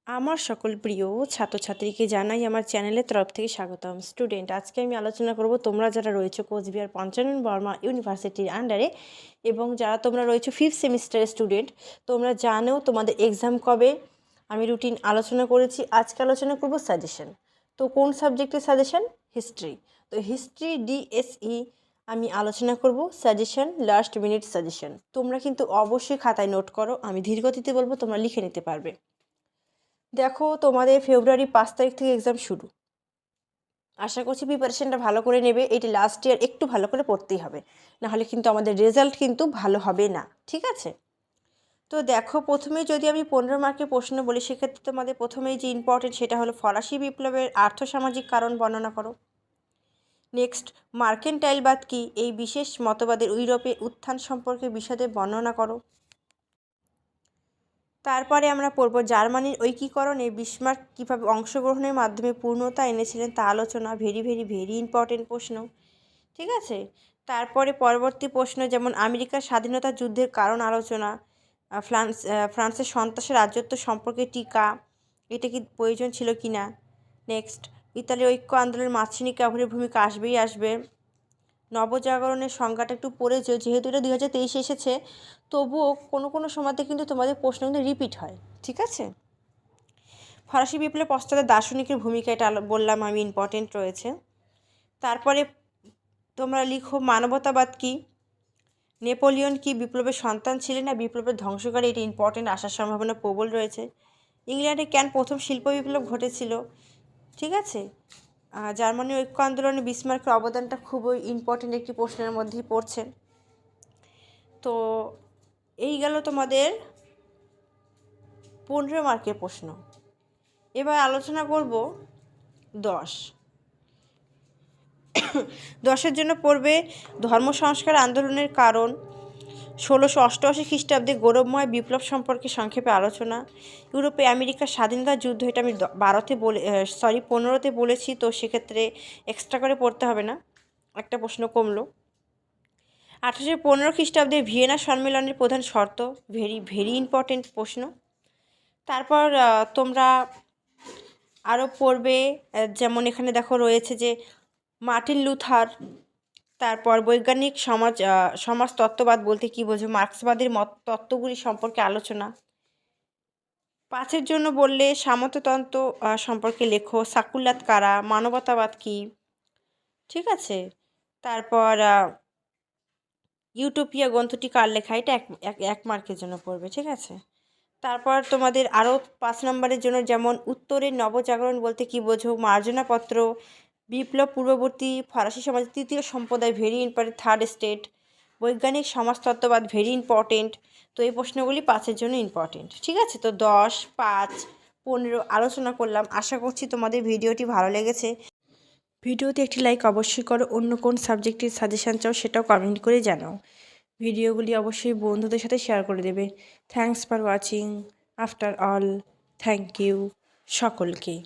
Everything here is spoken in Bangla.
আমার সকল প্রিয় ছাত্রছাত্রীকে জানাই আমার চ্যানেলের তরফ থেকে স্বাগতম। স্টুডেন্ট, আজকে আমি আলোচনা করব তোমরা যারা রয়েছে কোচবিহার পঞ্চানন বর্মা ইউনিভার্সিটির আন্ডারে এবং যারা তোমরা রয়েছে 5th সেমিস্টারের স্টুডেন্ট, তোমরা জানো তোমাদের এক্সাম কবে। আমি রুটিন আলোচনা করেছি। আজকে আলোচনা করব সাজেশন। তো কোন সাবজেক্টের সাজেশন? হিস্ট্রি। তো হিস্ট্রি ডিএসই আমি আলোচনা করব সাজেশন, লাস্ট মিনিট সাজেশন। তোমরা কিন্তু অবশ্যই খাতায় নোট করো, আমি ধীরগতিতে বলবো, তোমরা লিখে নিতে পারবে। দেখো, তোমাদের ফেব্রুয়ারি 5 তারিখ থেকে এক্সাম শুরু। আশা করছি প্রিপারেশনটা ভালো করে নেবে। এটি লাস্ট ইয়ার, একটু ভালো করে পড়তেই হবে, নাহলে কিন্তু আমাদের রেজাল্ট কিন্তু ভালো হবে না, ঠিক আছে? তো দেখো, প্রথমেই যদি আমি 15 মার্কের প্রশ্ন বলি, সেক্ষেত্রে তোমাদের প্রথমেই যে ইম্পর্টেন্ট সেটা হলো ফরাসি বিপ্লবের আর্থসামাজিক কারণ বর্ণনা করো। নেক্সট, মার্কেন্টাইলবাদ কি? এই বিশেষ মতবাদের ইউরোপে উত্থান সম্পর্কে বিশদে বর্ণনা করো। তারপরে আমরা পড়ব জার্মানির ঐক্যীকরণে বিসমার্ক কীভাবে অংশগ্রহণের মাধ্যমে পূর্ণতা এনেছিলেন তা আলোচনা। ভেরি ভেরি ভেরি ইম্পর্টেন্ট প্রশ্ন, ঠিক আছে? তারপরে পরবর্তী প্রশ্ন যেমন আমেরিকার স্বাধীনতা যুদ্ধের কারণ আলোচনা, ফ্রান্সের সন্ত্রাসের রাজত্ব সম্পর্কে টিকা, এটা কি প্রয়োজন ছিল কি না। নেক্সট, ইতালির ঐক্য আন্দোলনের মাঝখানে ক্যাভালের ভূমিকা আসবে। নবজাগরণের সংজ্ঞাটা একটু পড়েছো, যেহেতু এটা 2023 এসেছে, তবুও কোনো সময়তে কিন্তু তোমাদের প্রশ্ন কিন্তু রিপিট হয়, ঠিক আছে? ফরাসি বিপ্লবের পশ্চাতে দার্শনিকের ভূমিকা, এটা বললাম আমি, ইম্পর্টেন্ট রয়েছে। তারপরে তোমরা লিখো মানবতাবাদ কি? নেপোলিয়ন কি বিপ্লবের সন্তান ছিলেন না বিপ্লবের ধ্বংসকারী? এটা ইম্পর্টেন্ট, আসার সম্ভাবনা প্রবল রয়েছে। ইংল্যান্ডে কেন প্রথম শিল্প বিপ্লব ঘটেছিল? ঠিক আছে। জার্মানির ঐক্য আন্দোলনে বিসমার্কের অবদানটা খুবই ইম্পর্টেন্ট একটি প্রশ্নের মধ্যেই পড়ছে। তো এই গেল তোমাদের 15 মার্কের প্রশ্ন। এবার আলোচনা করব 10 জন্য পড়বে ধর্ম সংস্কার আন্দোলনের কারণ, 1688 খ্রিস্টাব্দে গৌরবময় বিপ্লব সম্পর্কে সংক্ষেপে আলোচনা, ইউরোপে আমেরিকার স্বাধীনতা যুদ্ধ, এটা আমি 15তে বলেছি, তো সেক্ষেত্রে এক্সট্রা করে পড়তে হবে না, একটা প্রশ্ন কমলো। 1815 খ্রিস্টাব্দে ভিয়েনা সম্মেলনের প্রধান শর্ত, ভেরি ভেরি ইম্পর্টেন্ট প্রশ্ন। তারপর তোমরা আরও পড়বে, যেমন এখানে দেখো রয়েছে যে মার্টিন লুথার, তারপর বৈজ্ঞানিক সমাজতত্ত্ববাদ বলতে কী বোঝো, মার্ক্সবাদের তত্ত্বগুলি সম্পর্কে আলোচনা। 5 জন্য বললে সামন্ততন্ত্র সম্পর্কে লেখো, সাকুল্লাত কারা, মানবতাবাদ কি, ঠিক আছে? তারপর ইউটোপিয়া গ্রন্থটি কার লেখা, এটা এক মার্কের জন্য পড়বে, ঠিক আছে? তারপর তোমাদের আরও 5 নম্বরের জন্য যেমন উত্তরের নবজাগরণ বলতে কী বোঝো, মার্জনাপত্র, বিপ্লব পূর্ববর্তী ফরাসি সমাজের তৃতীয় সম্প্রদায়, ভেরি ইম্পর্টেন্ট, থার্ড স্টেট, বৈজ্ঞানিক সমাজতত্ত্ববাদ, ভেরি ইম্পর্টেন্ট। তো এই প্রশ্নগুলি 5 জন্য ইম্পর্টেন্ট, ঠিক আছে? তো 10, 5, 15 আলোচনা করলাম। আশা করছি তোমাদের ভিডিওটি ভালো লেগেছে। ভিডিওতে একটি লাইক অবশ্যই করো। অন্য কোন সাবজেক্টের সাজেশান চাও সেটাও কমেন্ট করে জানাও। ভিডিওগুলি অবশ্যই বন্ধুদের সাথে শেয়ার করে দেবে। Thanks for watching. After all, thank you সকলকে।